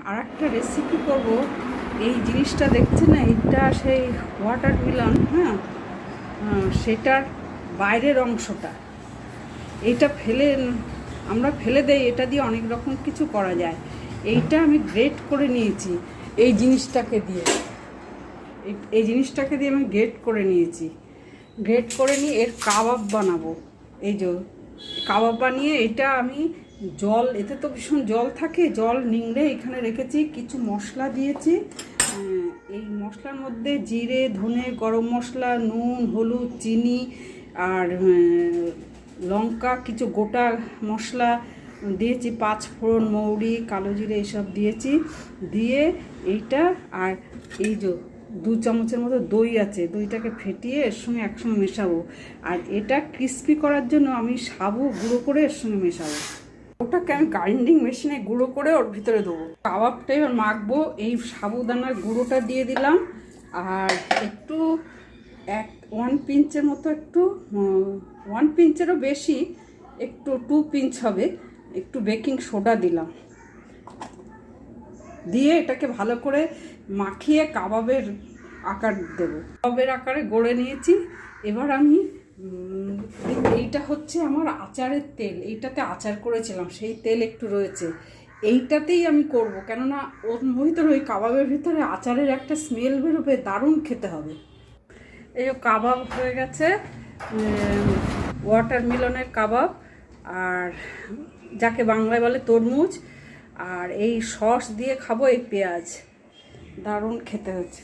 আরেকটা রেসিপি করব। এই জিনিসটা দেখছেন না, এটা সেই ওয়াটারমেলন, হ্যাঁ, সেটার বাইরের অংশটা, এইটা আমরা ফেলে দেই, এটা দিয়ে অনেক রকম কিছু করা যায়। এইটা আমি গ্রেট করে নিয়েছি এই জিনিসটাকে দিয়ে, এই জিনিসটাকে দিয়ে আমি গ্রেট করে নিয়েছি। গ্রেট করে নিয়ে এর কাবাব বানাবো। এই যে কাবাব বানিয়ে এটা আমি এতে তো ভীষণ জল থাকে, জল নিংড়ে এখানে রেখেছি। কিছু মশলা দিয়েছি, এই মশলার মধ্যে জিরে, ধনে, গরম মশলা, নুন, হলুদ, চিনি আর লঙ্কা, কিছু গোটা মশলা দিয়েছি, 5 ফোড়ন, মৌরি, কালো জিরে এইসব দিয়েছি। দিয়ে এইটা আর এই যে 2 চামচের মতো দই আছে, দইটাকে ফেটিয়ে এর সঙ্গে একসঙ্গে মেশাবো। আর এটা ক্রিস্পি করার জন্য আমি সাবু গুঁড়ো করে এর সঙ্গে মেশাবো। ওটাকে আমি গ্রাইন্ডিং মেশিনে গুঁড়ো করে ওর ভিতরে দেবো। কাবাবটা এবার মাখবো। এই সাবুদানার গুঁড়োটা দিয়ে দিলাম, আর একটু 1 পিঞ্চের মতো, একটু 1 পিঞ্চেরও বেশি, একটু 2 পিঞ্চ হবে, একটু বেকিং সোডা দিলাম। দিয়ে এটাকে ভালো করে মাখিয়ে কাবাবের আকার দেবো। কাবাবের আকারে গড়ে নিয়েছি। এবার আমি এইটা হচ্ছে আমার আচারের তেল, এইটাতে আচার করেছিলাম, সেই তেল একটু রয়েছে, এইটাতেই আমি করব। কেননা ওর ভিতরে, ওই কাবাবের ভিতরে আচারের একটা স্মেল বেরোবে, দারুণ খেতে হবে। এই কাবাব হয়ে গেছে, ওয়াটারমেলনের কাবাব, আর যাকে বাংলায় বলে তরমুজ। আর এই সস দিয়ে খাবো এই পেঁয়াজ, দারুণ খেতে হচ্ছে।